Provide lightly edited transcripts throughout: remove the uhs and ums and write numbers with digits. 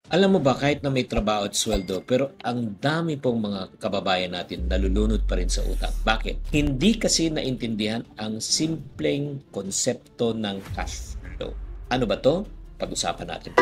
Alam mo ba kahit na may trabaho at sweldo, pero ang dami pong mga kababayan natin nalulunod pa rin sa utang. Bakit? Hindi kasi naintindihan ang simpleng konsepto ng cash flow. Ano ba 'to? Pag-usapan natin.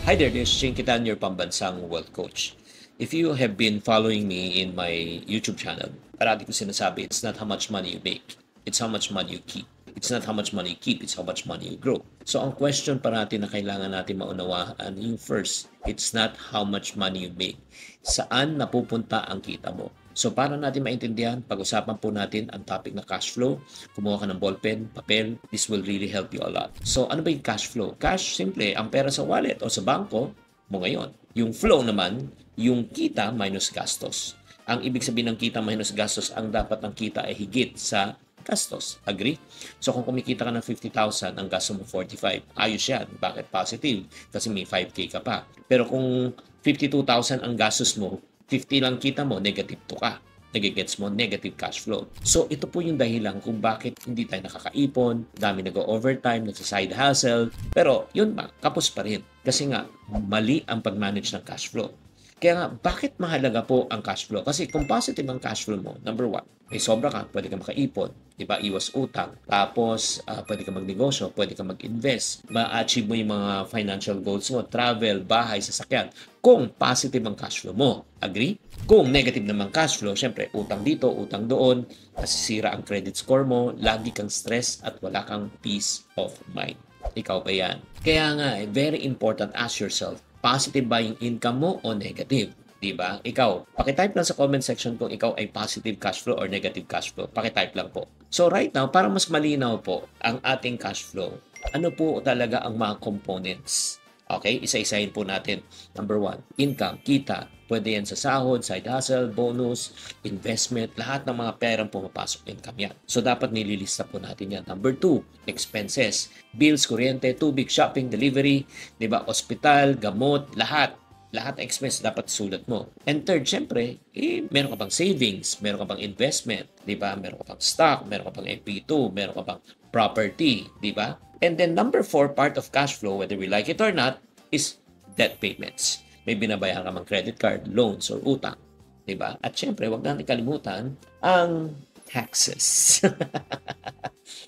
Hi there, this is Shane Kitan, your pambansang wealth coach. If you have been following me in my YouTube channel, parati ko sinasabi, it's not how much money you make, it's how much money you keep. It's not how much money you keep, it's how much money you grow. So ang question parati na kailangan natin maunawaan, yung first, it's not how much money you make. Saan napupunta ang kita mo? So para natin maintindihan, pag-usapan po natin ang topic na cash flow. Kumuha ka ng ballpen, papel, this will really help you a lot. So ano ba yung cash flow? Cash, simple, ang pera sa wallet o sa bangko mo ngayon. Yung flow naman, yung kita minus gastos. Ang ibig sabihin ng kita minus gastos, ang dapat ng kita ay higit sa gastos. Agree? So kung kumikita ka ng 50,000, ang gasto mo 45, ayos yan. Bakit positive? Kasi may 5K ka pa. Pero kung 52,000 ang gastos mo, 50 lang kita mo, negative 2 ka. Nagigets mo, negative cash flow. So, ito po yung dahilan kung bakit hindi tayo nakakaipon, dami nag-overtime, nagsa-side hustle, pero yun ba, kapos pa rin. Kasi nga, mali ang pag-manage ng cash flow. Kaya nga, bakit mahalaga po ang cash flow? Kasi kung positive ang cash flow mo, number one, may sobra ka, pwede ka makaipon, diba? Iwas utang. Tapos, pwede ka magnegosyo, pwede ka mag-invest. Ma-achieve mo yung mga financial goals mo, travel, bahay, sasakyan. Kung positive ang cash flow mo, agree? Kung negative naman cash flow, syempre, utang dito, utang doon, nasisira ang credit score mo, lagi kang stress at wala kang peace of mind. Ikaw ba yan? Kaya nga, very important, ask yourself, positive ba yung income mo o negative? Diba? Ikaw, pakitype lang sa comment section kung ikaw ay positive cash flow or negative cash flow. Pakitype lang po. So right now, para mas malinaw po ang ating cash flow, ano po talaga ang mga components? Okay, isa-isahin po natin. Number one, income, kita. Pwede yan sa sahod, side hustle, bonus, investment, lahat ng mga perang pumapasok, income yan. So, dapat nililista po natin yan. Number two, expenses. Bills, kuryente, tubig, shopping, delivery, diba? Hospital, gamot, lahat. Lahat ng expense dapat sulat mo. And third, syempre, meron ka pang savings, meron ka pang investment, diba? Meron ka pang stock, meron ka pang MP2, meron ka pang property, diba? And then number four, part of cash flow, whether we like it or not, is debt payments. May binabayaran ka mang credit card, loans, or utang. Diba? At syempre, huwag natin kalimutan ang taxes.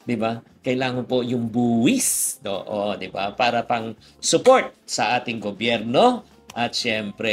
Diba? Kailangan po yung buwis. O, diba? Para pang support sa ating gobyerno. At syempre,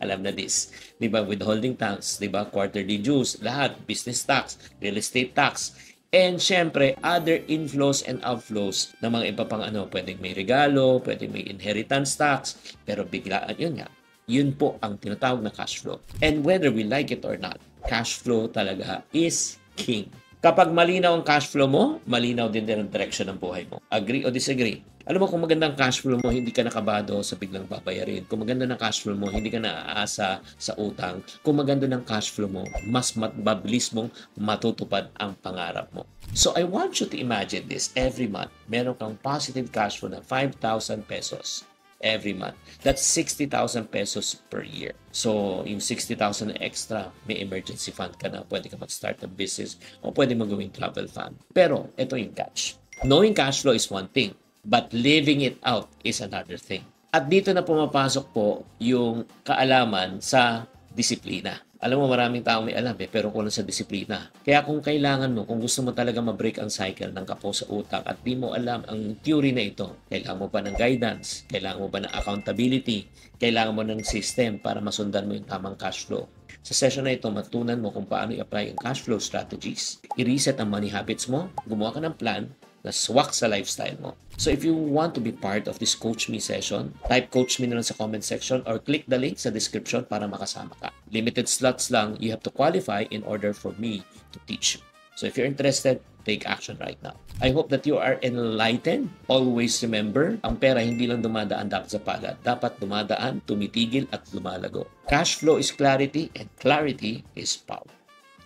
alam na this. Diba? Withholding tax, diba? Quarterly dues, lahat. Business tax, real estate tax. And syempre, other inflows and outflows na mga iba pang pwedeng may regalo, pwedeng may inheritance tax, pero biglaan, yun nga. Yun po ang tinatawag na cash flow. And whether we like it or not, cash flow talaga is king. Kapag malinaw ang cash flow mo, malinaw din ang direction ng buhay mo. Agree o disagree? Alam mo, kung maganda ang cash flow mo, hindi ka nakabado sa biglang babayarin. Kung maganda ng cash flow mo, hindi ka naaasa sa utang. Kung maganda ng cash flow mo, mas mabilis mong matutupad ang pangarap mo. So, I want you to imagine this. Every month, meron kang positive cash flow na 5,000 pesos every month. That's 60,000 pesos per year. So, yung 60,000 na extra, may emergency fund ka na. Pwede ka mag-start ng business o pwede magawing travel fund. Pero, ito yung catch. Knowing cash flow is one thing. But living it out is another thing. At dito na pumapasok po yung kaalaman sa disiplina. Alam mo, maraming tao may alam pero kulang sa disiplina. Kaya kung kailangan mo, kung gusto mo talaga ma-break ang cycle ng kapo sa utang at di mo alam ang theory na ito, kailangan mo ba ng guidance? Kailangan mo ba ng accountability? Kailangan mo ng system para masundan mo yung tamang cash flow? Sa session na ito, matutunan mo kung paano i-apply ang cash flow strategies. I-reset ang money habits mo, gumawa ka ng plan na swak sa lifestyle mo. So if you want to be part of this Coach Me session, type Coach Me na lang sa comment section or click the link sa description para makasama ka. Limited slots lang, you have to qualify in order for me to teach you. So if you're interested, take action right now. I hope that you are enlightened. Always remember, ang pera hindi lang dumadaan dapat sa palad. Dapat dumadaan, tumitigil at lumalago. Cash flow is clarity and clarity is power.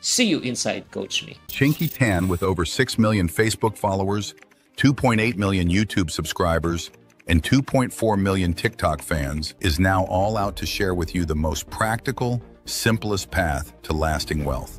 See you inside Coach Me. Chinky Tan, with over 6 million Facebook followers, 2.8 million YouTube subscribers, and 2.4 million TikTok fans, is now all out to share with you the most practical, simplest path to lasting wealth.